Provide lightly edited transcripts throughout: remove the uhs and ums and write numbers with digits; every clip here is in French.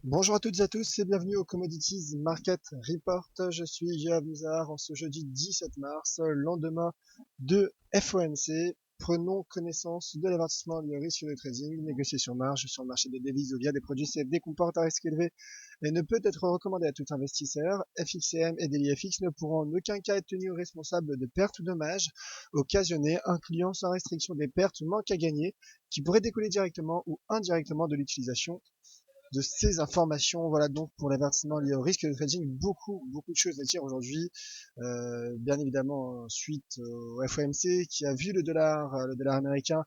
Bonjour à toutes et à tous et bienvenue au Commodities Market Report. Je suis Yoav Muzar en ce jeudi 17 mars, lendemain de FOMC. Prenons connaissance de l'avertissement lié au risque de trading, négocié sur marge sur le marché des devises ou via des produits CFD comporte un risque élevé et ne peut être recommandé à tout investisseur. FXCM et DailyFX ne pourront en aucun cas être tenus responsables de pertes ou dommages occasionnés, incluant sans restriction des pertes ou manques à gagner qui pourraient découler directement ou indirectement de l'utilisation de ces informations. Voilà donc pour l'avertissement lié au risque de trading, beaucoup de choses à dire aujourd'hui. Bien évidemment, suite au FOMC qui a vu le dollar américain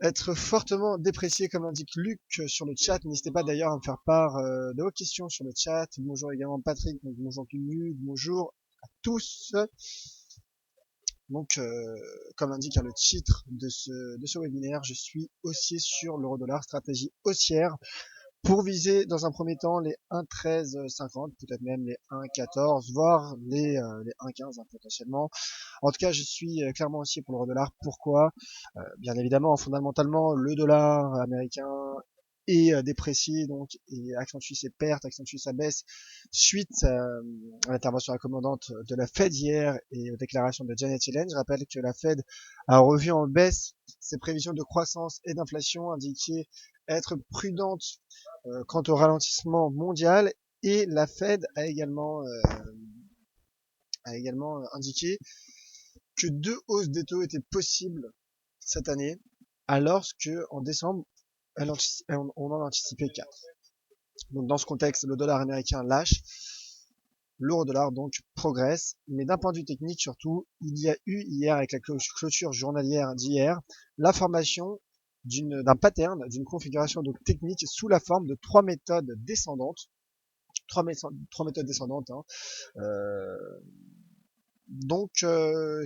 être fortement déprécié, comme indique Luc sur le chat. N'hésitez pas d'ailleurs à me faire part de vos questions sur le chat. Bonjour également Patrick, donc bonjour Luc, bonjour à tous. Donc, comme indique le titre de ce webinaire, je suis haussier sur l'euro-dollar, stratégie haussière pour viser dans un premier temps les 1,1350, peut-être même les 1,14, voire les 1,15 potentiellement. En tout cas, je suis clairement haussier pour l'euro dollar. Pourquoi? Bien évidemment, fondamentalement, le dollar américain est déprécié donc et accentue ses pertes, accentue sa baisse suite à l'intervention accommodante de la Fed hier et aux déclarations de Janet Yellen. Je rappelle que la Fed a revu en baisse ses prévisions de croissance et d'inflation, indiquées être prudente quant au ralentissement mondial, et la Fed a également indiqué que 2 hausses des taux étaient possibles cette année, alors qu'en décembre, on en anticipait 4. Donc dans ce contexte, le dollar américain lâche, l'euro dollar donc progresse, mais d'un point de vue technique surtout, il y a eu hier avec la clôture journalière d'hier la formation d'un pattern, d'une configuration donc technique sous la forme de trois méthodes descendantes, trois méthodes descendantes, hein, euh,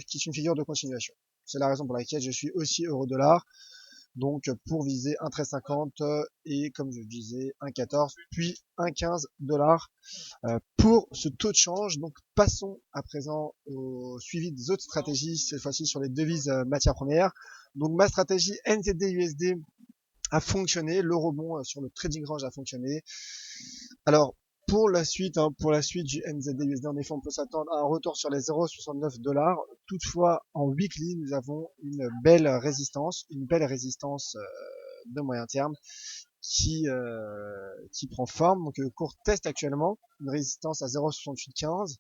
qui est une figure de continuation. C'est la raison pour laquelle je suis aussi euro-dollar, donc pour viser 1,1350 et comme je disais 1,14 puis 1,15 pour ce taux de change. Donc passons à présent au suivi des autres stratégies, cette fois-ci sur les devises matières premières. Donc ma stratégie NZD-USD a fonctionné, le rebond sur le trading range a fonctionné. Alors, pour la suite du NZD-USD, en effet, on peut s'attendre à un retour sur les 0,69 $. Toutefois, en weekly, nous avons une belle résistance de moyen terme qui prend forme. Donc, le cours teste actuellement une résistance à 0,6815.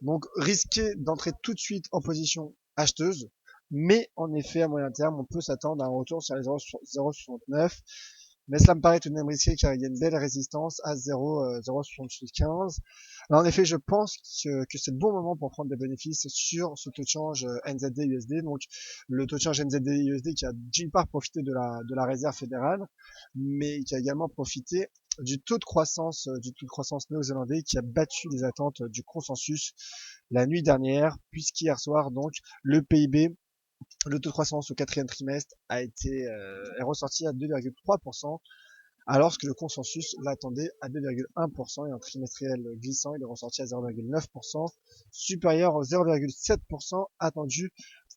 Donc, risqué d'entrer tout de suite en position acheteuse. Mais en effet, à moyen terme, on peut s'attendre à un retour sur les 0,69. Mais cela me paraît tout de même risqué car il y a une belle résistance à 0,7815. Alors en effet, je pense que c'est le bon moment pour prendre des bénéfices sur ce taux de change NZD-USD. Donc le taux de change NZD-USD qui a d'une part profité de la réserve fédérale, mais qui a également profité du taux de croissance néo-zélandais qui a battu les attentes du consensus la nuit dernière, puisqu'hier soir, donc, le PIB, le taux de croissance au quatrième trimestre est ressorti à 2,3%, alors que le consensus l'attendait à 2,1% et un trimestriel glissant, il est ressorti à 0,9%, supérieur aux 0,7% attendu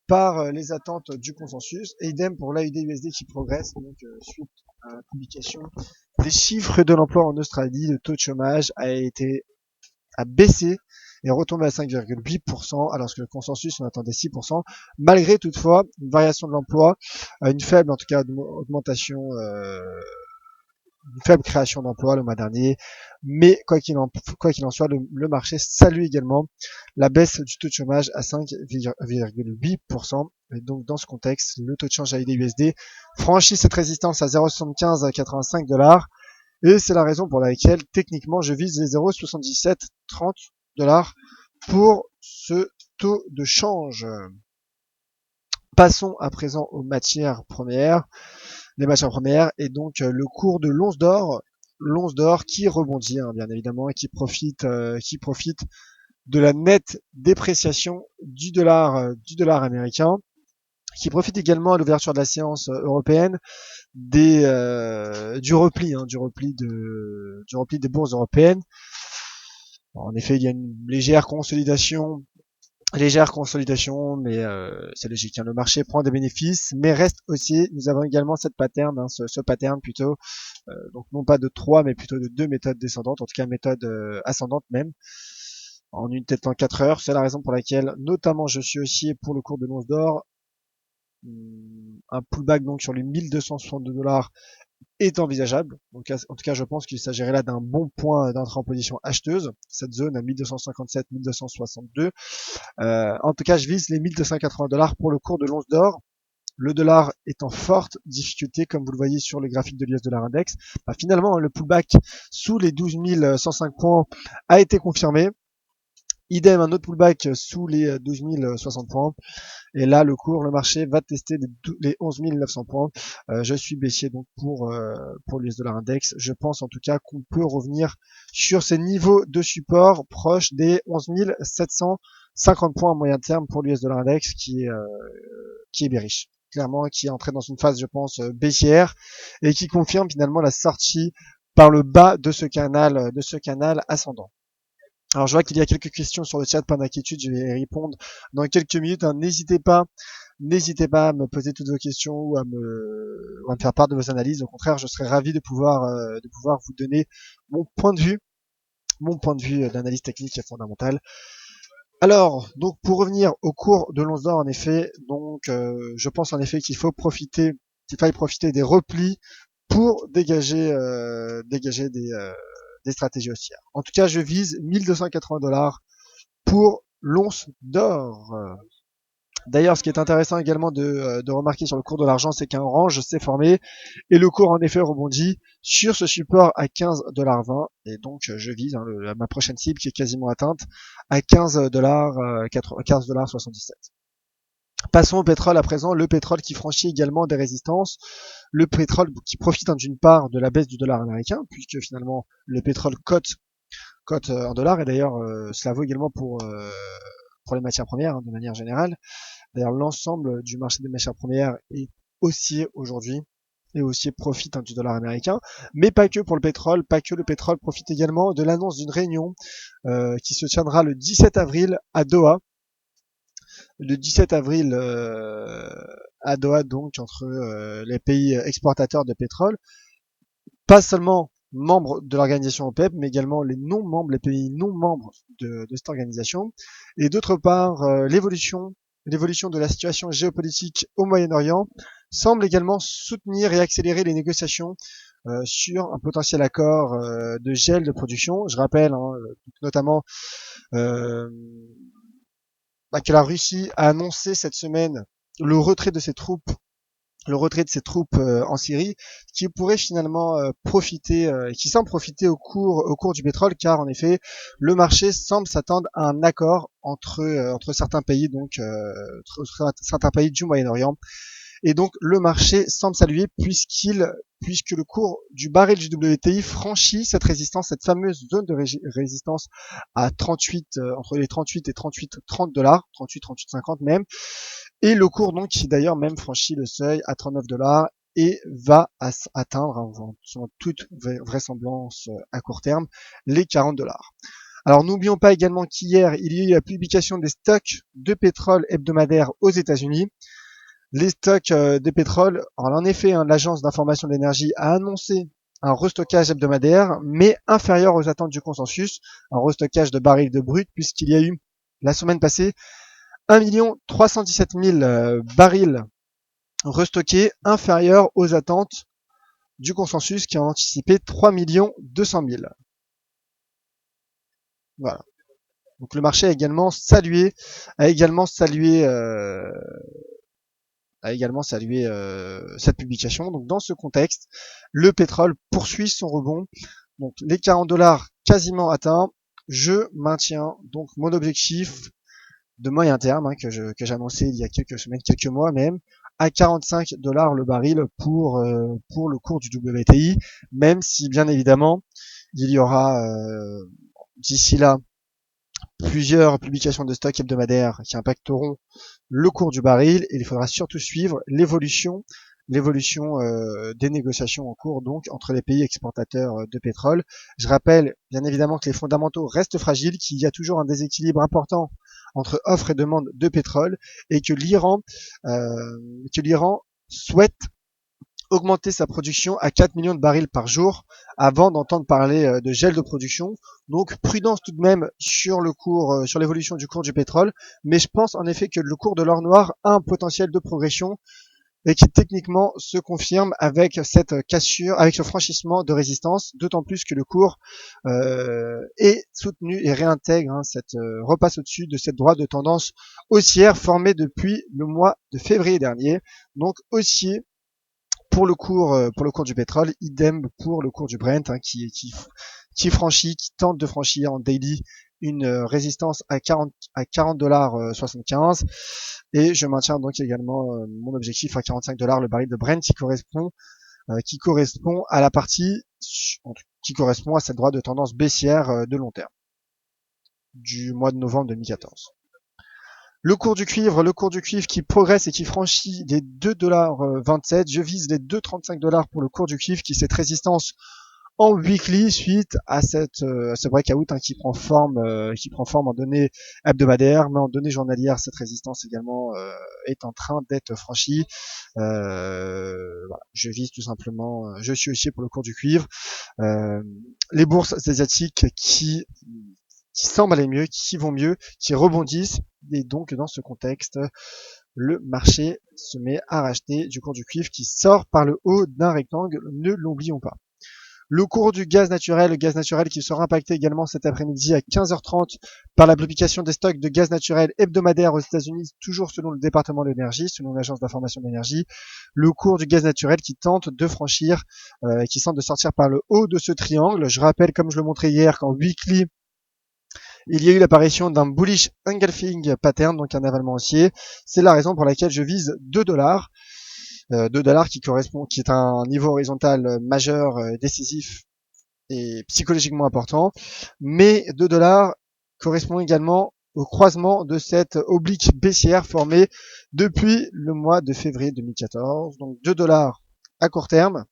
par les attentes du consensus. Et idem pour l'AUD-USD qui progresse, donc suite à la publication des chiffres de l'emploi en Australie, le taux de chômage a baissé et retombé à 5,8%, alors que le consensus on attendait 6%, malgré toutefois une variation de l'emploi, une faible en tout cas augmentation, une faible création d'emplois le mois dernier. Mais quoi qu'il en soit, le marché salue également la baisse du taux de chômage à 5,8%. Et donc dans ce contexte, le taux de change AUD-USD franchit cette résistance à 0,75 $. Et c'est la raison pour laquelle, techniquement, je vise les 0,7730 $ pour ce taux de change. Passons à présent aux matières premières. Les matières premières et donc le cours de l'once d'or qui rebondit, hein, bien évidemment, et qui profite de la nette dépréciation du dollar américain, qui profite également à l'ouverture de la séance européenne du repli des bourses européennes. En effet, il y a une légère consolidation Légère consolidation, mais c'est logique, hein. Le marché prend des bénéfices, mais reste aussi, nous avons également cette pattern, hein, ce pattern plutôt, donc non pas de 3, mais plutôt de 2 méthodes descendantes, en tout cas méthode ascendante même, en une tête en 4 heures. C'est la raison pour laquelle, notamment, je suis aussi pour le cours de l'once d'or, un pullback donc sur les 1262 dollars est envisageable. Donc, en tout cas, je pense qu'il s'agirait là d'un bon point d'entrée en position acheteuse. Cette zone à 1257, 1262. En tout cas, je vise les 1280 dollars pour le cours de l'once d'or. Le dollar est en forte difficulté, comme vous le voyez sur le graphique de l'US Dollar Index. Finalement, le pullback sous les 12 105 points a été confirmé. Idem, un autre pullback sous les 12 060 points. Et là, le marché va tester les 11 900 points. Je suis baissier donc pour l'US Dollar Index. Je pense en tout cas qu'on peut revenir sur ces niveaux de support proches des 11 750 points à moyen terme pour l'US Dollar Index qui est bearish. Clairement, qui est entré dans une phase, je pense, baissière et qui confirme finalement la sortie par le bas de ce canal ascendant. Alors je vois qu'il y a quelques questions sur le chat, pas d'inquiétude, je vais y répondre dans quelques minutes, hein. N'hésitez pas à me poser toutes vos questions ou à me faire part de vos analyses. Au contraire, je serais ravi de pouvoir vous donner mon point de vue d'analyse technique et fondamentale. Alors, donc pour revenir au cours de l'once d'or, en effet, donc je pense en effet qu'il faille profiter des replis pour dégager des stratégies haussières. En tout cas, je vise 1280 dollars pour l'once d'or. D'ailleurs, ce qui est intéressant également de remarquer sur le cours de l'argent, c'est qu'un range s'est formé et le cours en effet rebondit sur ce support à 15,20 $. Et donc, je vise ma prochaine cible qui est quasiment atteinte à 15,77 $. Passons au pétrole à présent, le pétrole qui franchit également des résistances, le pétrole qui profite d'une part de la baisse du dollar américain, puisque finalement le pétrole cote en dollars, et d'ailleurs cela vaut également pour les matières premières, hein, de manière générale. D'ailleurs, l'ensemble du marché des matières premières est haussier aujourd'hui et haussier profite du dollar américain, mais pas que pour le pétrole, le pétrole profite également de l'annonce d'une réunion qui se tiendra le 17 avril à Doha. Le 17 avril à Doha, donc entre les pays exportateurs de pétrole, pas seulement membres de l'organisation OPEP, mais également les pays non membres de cette organisation. Et d'autre part, l'évolution de la situation géopolitique au Moyen-Orient semble également soutenir et accélérer les négociations sur un potentiel accord de gel de production. Je rappelle notamment que la Russie a annoncé cette semaine le retrait de ses troupes en Syrie, qui pourrait finalement qui semble profiter au cours du pétrole, car en effet le marché semble s'attendre à un accord entre certains pays, donc certains pays du Moyen-Orient. Et donc le marché semble saluer puisque le cours du baril du WTI franchit cette résistance, cette fameuse zone de résistance à 38, entre les 38 et 30 dollars, 38,50 même. Et le cours donc qui d'ailleurs même franchit le seuil à 39 dollars et va atteindre, selon toute vraisemblance à court terme, les 40 dollars. Alors n'oublions pas également qu'hier, il y a eu la publication des stocks de pétrole hebdomadaires aux États-Unis. Les stocks de pétrole, alors en effet, l'agence d'information de l'énergie a annoncé un restockage hebdomadaire, mais inférieur aux attentes du consensus, un restockage de barils de brut, puisqu'il y a eu la semaine passée 1 317 000 barils restockés, inférieur aux attentes du consensus qui a anticipé 3 200 000. Voilà. Donc le marché a également salué cette publication. Donc dans ce contexte, le pétrole poursuit son rebond. Donc les 40 dollars quasiment atteints. Je maintiens donc mon objectif de moyen terme que j'ai annoncé il y a quelques semaines, quelques mois même, à 45 dollars le baril pour le cours du WTI, même si bien évidemment il y aura d'ici là plusieurs publications de stocks hebdomadaires qui impacteront le cours du baril, et il faudra surtout suivre l'évolution des négociations en cours donc entre les pays exportateurs de pétrole. Je rappelle bien évidemment que les fondamentaux restent fragiles, qu'il y a toujours un déséquilibre important entre offre et demande de pétrole et que l'Iran souhaite augmenter sa production à 4 millions de barils par jour avant d'entendre parler de gel de production. Donc prudence tout de même sur le cours, sur l'évolution du cours du pétrole, mais je pense en effet que le cours de l'or noir a un potentiel de progression et qui techniquement se confirme avec cette cassure, avec ce franchissement de résistance, d'autant plus que le cours est soutenu et réintègre repasse au-dessus de cette droite de tendance haussière formée depuis le mois de février dernier. Donc haussier pour le cours du pétrole, idem pour le cours du Brent, qui tente de franchir en daily une résistance à 40 $75, et je maintiens donc également mon objectif à 45 $ le baril de Brent qui correspond à la partie qui correspond à cette droite de tendance baissière de long terme du mois de novembre 2014. Le cours du cuivre qui progresse et qui franchit les 2,27 $. Je vise les 2,35 $ pour le cours du cuivre qui cette résistance en weekly suite à ce breakout qui prend forme en données hebdomadaires, mais en données journalières, cette résistance également est en train d'être franchie. Voilà. Je vise tout simplement, je suis haussier pour le cours du cuivre. Les bourses asiatiques qui semblent aller mieux, qui vont mieux, qui rebondissent, et donc dans ce contexte, le marché se met à racheter du cours du cuivre qui sort par le haut d'un rectangle, ne l'oublions pas. Le cours du gaz naturel, qui sera impacté également cet après-midi à 15h30 par la publication des stocks de gaz naturel hebdomadaires aux États-Unis, toujours selon le département de l'énergie, selon l'agence d'information de l'énergie. Le cours du gaz naturel qui tente de franchir, qui tente de sortir par le haut de ce triangle. Je rappelle, comme je le montrais hier, qu'en weekly, il y a eu l'apparition d'un bullish engulfing pattern, donc un avalement haussier. C'est la raison pour laquelle je vise 2 $. 2 $ qui est un niveau horizontal majeur, décisif et psychologiquement important. Mais 2 $ correspond également au croisement de cette oblique baissière formée depuis le mois de février 2014. Donc 2 $ à court terme.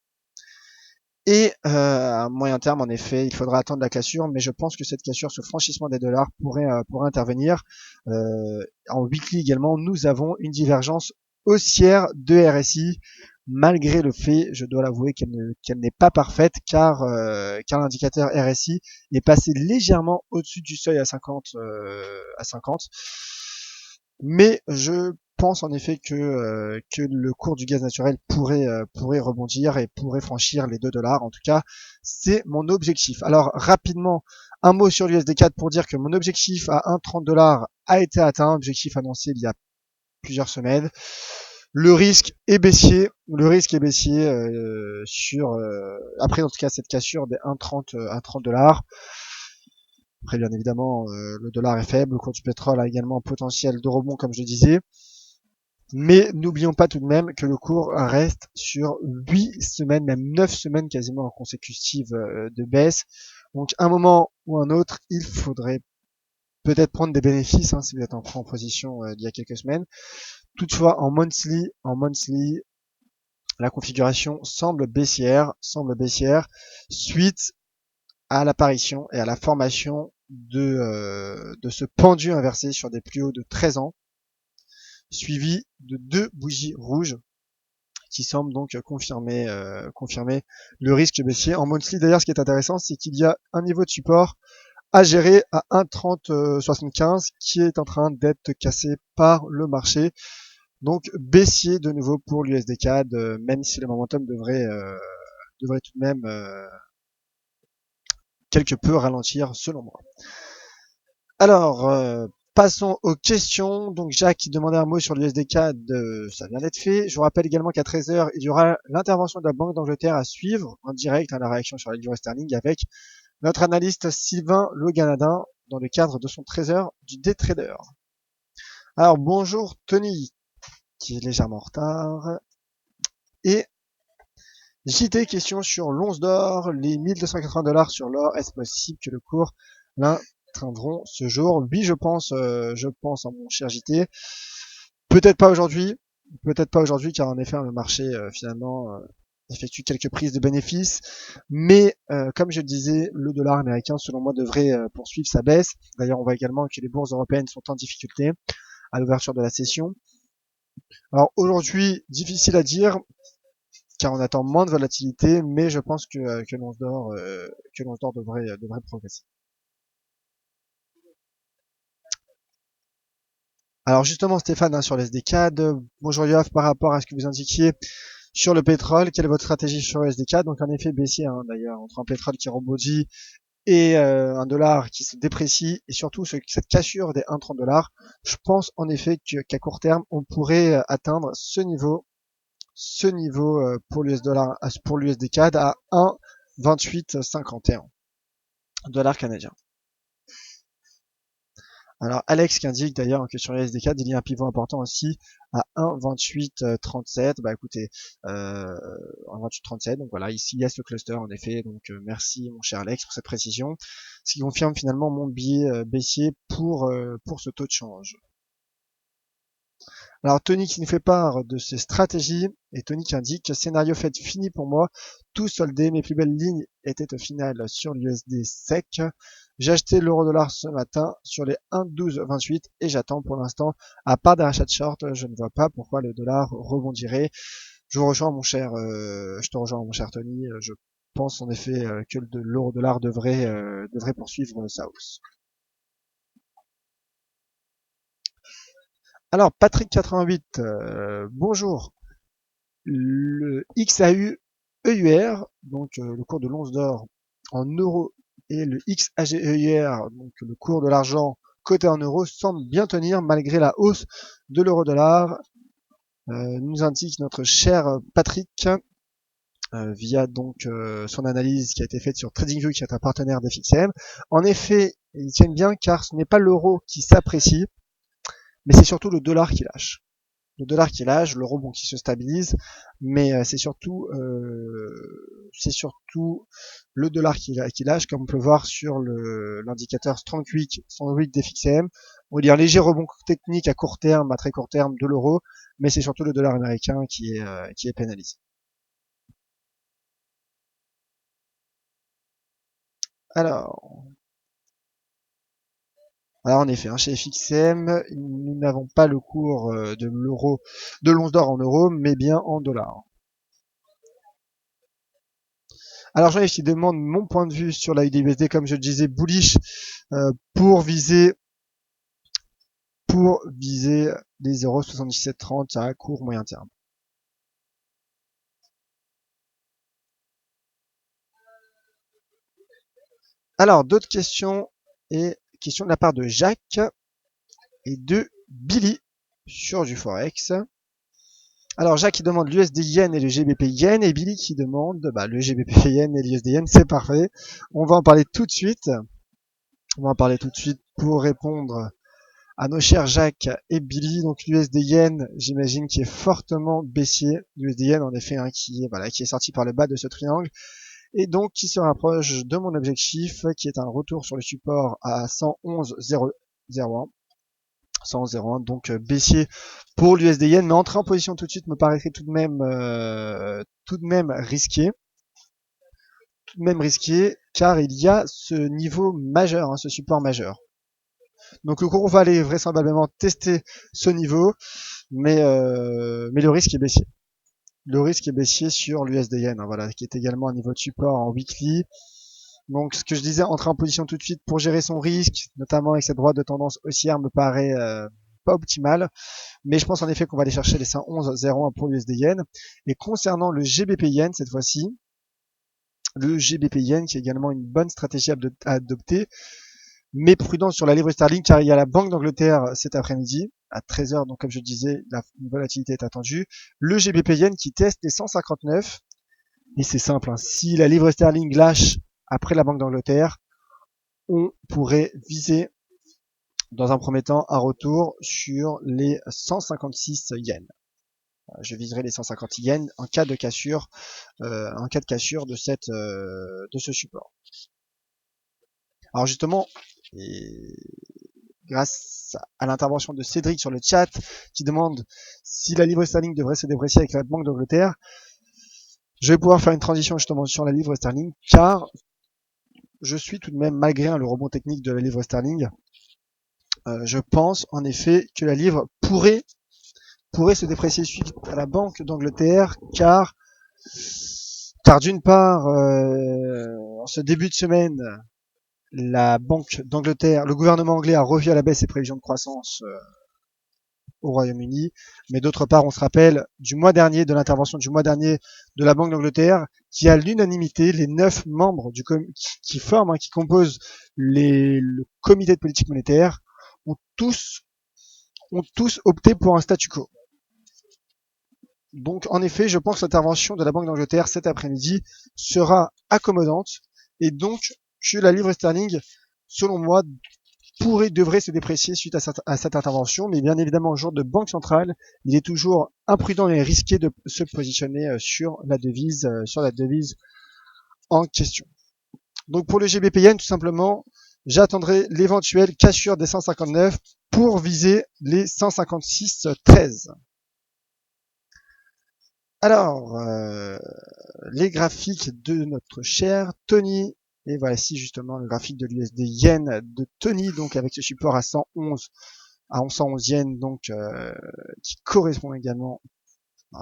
Et à moyen terme, en effet, il faudra attendre la cassure, mais je pense que cette cassure, ce franchissement des dollars pourrait intervenir. En weekly également, nous avons une divergence haussière de RSI, malgré le fait, je dois l'avouer, qu'elle n'est pas parfaite, car l'indicateur RSI est passé légèrement au-dessus du seuil à 50. Mais je pense en effet que le cours du gaz naturel pourrait rebondir et pourrait franchir les 2 $. En tout cas, c'est mon objectif. Alors rapidement, un mot sur l'USD4 pour dire que mon objectif à 1,30 $ a été atteint, objectif annoncé il y a plusieurs semaines. Le risque est baissier. Sur après en tout cas cette cassure des 1,30 $. Après, bien évidemment, le dollar est faible, le cours du pétrole a également un potentiel de rebond, comme je le disais. Mais n'oublions pas tout de même que le cours reste sur 8 semaines, même 9 semaines quasiment consécutives de baisse. Donc, un moment ou un autre, il faudrait peut-être prendre des bénéfices, si vous êtes en position il y a quelques semaines. Toutefois, en monthly, la configuration semble baissière suite à l'apparition et à la formation de ce pendu inversé sur des plus hauts de 13 ans, suivi de 2 bougies rouges qui semblent donc confirmer le risque baissier. En monthly, d'ailleurs, ce qui est intéressant, c'est qu'il y a un niveau de support à gérer à 1,3075 qui est en train d'être cassé par le marché. Donc baissier de nouveau pour l'USD-CAD, même si le momentum devrait tout de même quelque peu ralentir selon moi. Alors, passons aux questions. Donc Jacques qui demandait un mot sur l'USD-CAD, ça vient d'être fait. Je vous rappelle également qu'à 13h, il y aura l'intervention de la Banque d'Angleterre à suivre en direct, la réaction sur la livre sterling avec notre analyste Sylvain Le Ganadin dans le cadre de son 13h du Day Trader. Alors bonjour Tony, qui est légèrement en retard. Et JT, question sur l'once d'or, les 1280 $ sur l'or, est-ce possible que le cours l'atteindront ce jour? Oui, je pense en mon cher JT. Peut-être pas aujourd'hui, car en effet le marché finalement effectue quelques prises de bénéfices, mais comme je le disais, le dollar américain, selon moi, devrait poursuivre sa baisse. D'ailleurs, on voit également que les bourses européennes sont en difficulté à l'ouverture de la session. Alors aujourd'hui, difficile à dire, car on attend moins de volatilité, mais je pense que l'once d'or devrait progresser. Alors justement, Stéphane, hein, sur les SDK, bonjour Yoav, par rapport à ce que vous indiquiez sur le pétrole, quelle est votre stratégie sur le SDK? Donc en effet baissier, hein, d'ailleurs, entre un pétrole qui rebondit et un dollar qui se déprécie, et surtout cette cassure des 1,30 $, je pense en effet qu'à court terme, on pourrait atteindre ce niveau pour l'US dollar, pour l'USD CAD à 1,2851 dollars canadiens. Alors Alex qui indique d'ailleurs que sur les SD4 il y a un pivot important aussi à 1,2837. Bah écoutez, 1,2837. Donc voilà, ici il y a ce cluster en effet. Donc merci mon cher Alex pour cette précision, ce qui confirme finalement mon biais baissier pour ce taux de change. Alors Tony qui nous fait part de ses stratégies, et Tony qui indique scénario fait fini pour moi, tout soldé, mes plus belles lignes étaient au final sur l'USD SEC. J'ai acheté l'euro-dollar ce matin sur les 1,1228 et j'attends pour l'instant, à part des rachats de short, je ne vois pas pourquoi le dollar rebondirait. Je te rejoins mon cher Tony, je pense en effet que l'euro-dollar devrait poursuivre sa hausse. Alors Patrick88, bonjour. Le XAU EUR, donc le cours de l'once d'or en euros, et le XAGEUR, donc le cours de l'argent coté en euros, semble bien tenir malgré la hausse de l'euro-dollar, nous indique notre cher Patrick, via donc son analyse qui a été faite sur TradingView, qui est un partenaire d'FXM. En effet, ils tiennent bien car ce n'est pas l'euro qui s'apprécie, mais c'est surtout le dollar qui lâche. Le dollar qui lâche, le rebond qui se stabilise, mais c'est surtout le dollar qui lâche, comme on peut voir sur l'indicateur Strong Week d'FXM. On va dire léger rebond technique à court terme, à très court terme de l'euro, mais c'est surtout le dollar américain qui est pénalisé. Alors en effet, hein, chez FXM, nous n'avons pas le cours de l'once d'or en euros, mais bien en dollars. Alors Jean-Yves qui demande mon point de vue sur la USD, comme je le disais, bullish pour viser les 0,7730 à court moyen terme. Alors d'autres questions, et questions de la part de Jacques et de Billy sur du Forex. Alors Jacques qui demande l'USD Yen et le GBP Yen, et Billy qui demande le GBP Yen et l'USD Yen. C'est parfait. On va en parler tout de suite. Pour répondre à nos chers Jacques et Billy. Donc l'USD Yen, j'imagine, qui est fortement baissier. L'USD Yen, en effet, hein, qui est sorti par le bas de ce triangle, et donc qui se rapproche de mon objectif, qui est un retour sur le support à 111,001. 111,01, donc baissier pour l'USD Yen, mais entrer en position tout de suite me paraîtrait tout de même risqué. Car il y a ce niveau majeur, hein, ce support majeur. Donc le cours va aller vraisemblablement tester ce niveau, mais le risque est baissier. Le risque est baissier sur l'USD Yen, hein, voilà, qui est également un niveau de support en weekly. Donc ce que je disais, entrer en position tout de suite pour gérer son risque, notamment avec cette droite de tendance haussière, me paraît pas optimal. Mais je pense en effet qu'on va aller chercher les 111,01 pour l'USD Yen. Et concernant le GBP Yen, cette fois-ci, le GBP Yen qui est également une bonne stratégie à adopter, mais prudent sur la livre sterling, car il y a la Banque d'Angleterre cet après-midi à 13h, donc comme je disais, la volatilité est attendue. Le GBP Yen qui teste les 159, et c'est simple, hein, si la livre sterling lâche après la Banque d'Angleterre, on pourrait viser dans un premier temps un retour sur les 156 yens. Je viserai les 150 yens en cas de cassure, de ce support. Alors justement, grâce à l'intervention de Cédric sur le chat, qui demande si la livre sterling devrait se déprécier avec la Banque d'Angleterre, Je vais pouvoir faire une transition justement sur la livre sterling, car je suis tout de même, malgré le rebond technique de la livre sterling, je pense en effet que la livre pourrait se déprécier suite à la Banque d'Angleterre, car d'une part, en ce début de semaine, la Banque d'Angleterre, le gouvernement anglais a revu à la baisse ses prévisions de croissance au Royaume-Uni, mais d'autre part, on se rappelle du mois dernier, de l'intervention du mois dernier de la Banque d'Angleterre, qui à l'unanimité, les 9 membres qui forment, qui composent le comité de politique monétaire, ont tous opté pour un statu quo. Donc, en effet, je pense que l'intervention de la Banque d'Angleterre cet après-midi sera accommodante, et donc que la livre sterling, selon moi, devrait se déprécier suite à cette intervention, mais bien évidemment, au jour de banque centrale, il est toujours imprudent et risqué de se positionner sur la devise en question. Donc pour le GBP-Yen, tout simplement, j'attendrai l'éventuelle cassure des 159 pour viser les 156,13. Alors, les graphiques de notre cher Tony. Et voici justement le graphique de l'USD Yen de Tony, donc avec ce support à 111 yens, donc qui correspond également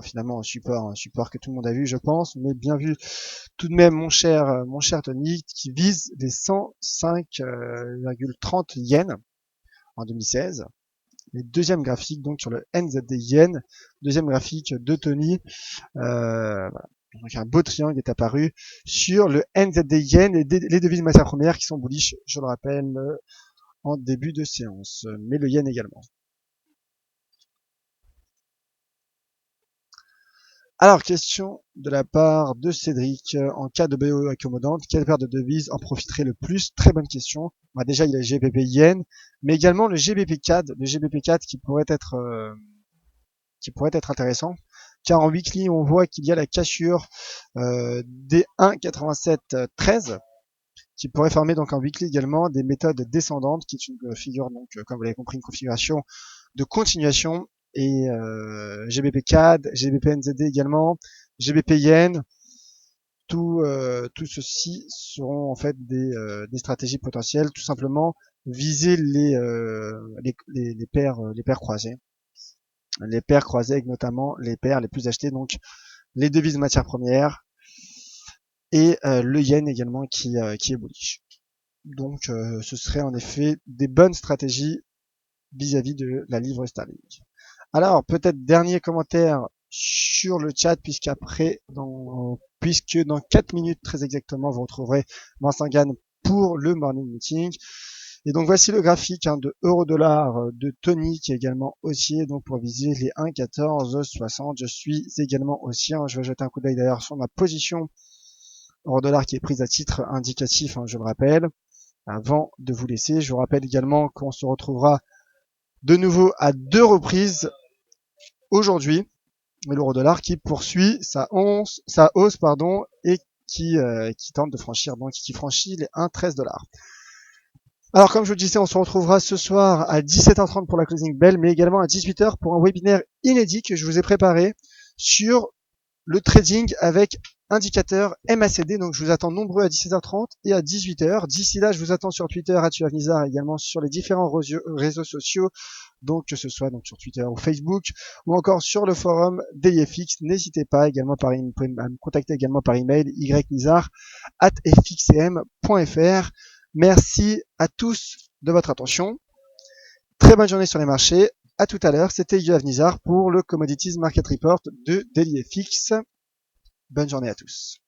finalement un support que tout le monde a vu, je pense, mais bien vu tout de même, mon cher Tony, qui vise les 105,30 yens en 2016. Les deuxième graphique donc sur le NZD Yen, deuxième graphique de Tony. Voilà. Donc un beau triangle est apparu sur le NZD Yen et les devises matières premières qui sont bullish, je le rappelle, en début de séance, mais le yen également. Alors, question de la part de Cédric. En cas de BOE accommodante, quelle paire de devises en profiterait le plus? Très bonne question. Bah, déjà, il y a le GBP Yen, mais également le GBP CAD. Le GBP CAD qui pourrait être intéressant. Car en weekly, on voit qu'il y a la cassure des 1,8713 qui pourrait former donc en weekly également des méthodes descendantes, qui est une figure, donc comme vous l'avez compris, une configuration de continuation, et GBP CAD, GBP NZD également, GBP Yen, tout ceci seront en fait des stratégies potentielles, tout simplement viser les paires croisées. Les paires croisées avec notamment les paires les plus achetées, donc les devises matières premières et le yen également qui est bullish. Donc ce serait en effet des bonnes stratégies vis-à-vis de la livre sterling. Alors peut-être dernier commentaire sur le chat, puisque dans 4 minutes très exactement vous retrouverez Vincent Gann pour le morning meeting. Et donc voici le graphique de euro-dollar de Tony qui est également haussier, donc pour viser les 1,1460. Je suis également haussier. Je vais jeter un coup d'œil d'ailleurs sur ma position euro-dollar qui est prise à titre indicatif, je le rappelle, avant de vous laisser. Je vous rappelle également qu'on se retrouvera de nouveau à 2 reprises aujourd'hui, l'euro-dollar qui poursuit sa hausse, et qui tente de franchir, donc qui franchit les 1,13 $. Alors comme je vous le disais, on se retrouvera ce soir à 17h30 pour la closing bell, mais également à 18h pour un webinaire inédit que je vous ai préparé sur le trading avec indicateur MACD. Donc je vous attends nombreux à 17h30 et à 18h. D'ici là, je vous attends sur Twitter @tuavnizar, également sur les différents réseaux sociaux, donc que ce soit donc sur Twitter ou Facebook, ou encore sur le forum d'IFX. N'hésitez pas également à me contacter également par email ynizar@fxcm.fr. Merci à tous de votre attention. Très bonne journée sur les marchés. À tout à l'heure. C'était Yoav Nizar pour le Commodities Market Report de DailyFX. Bonne journée à tous.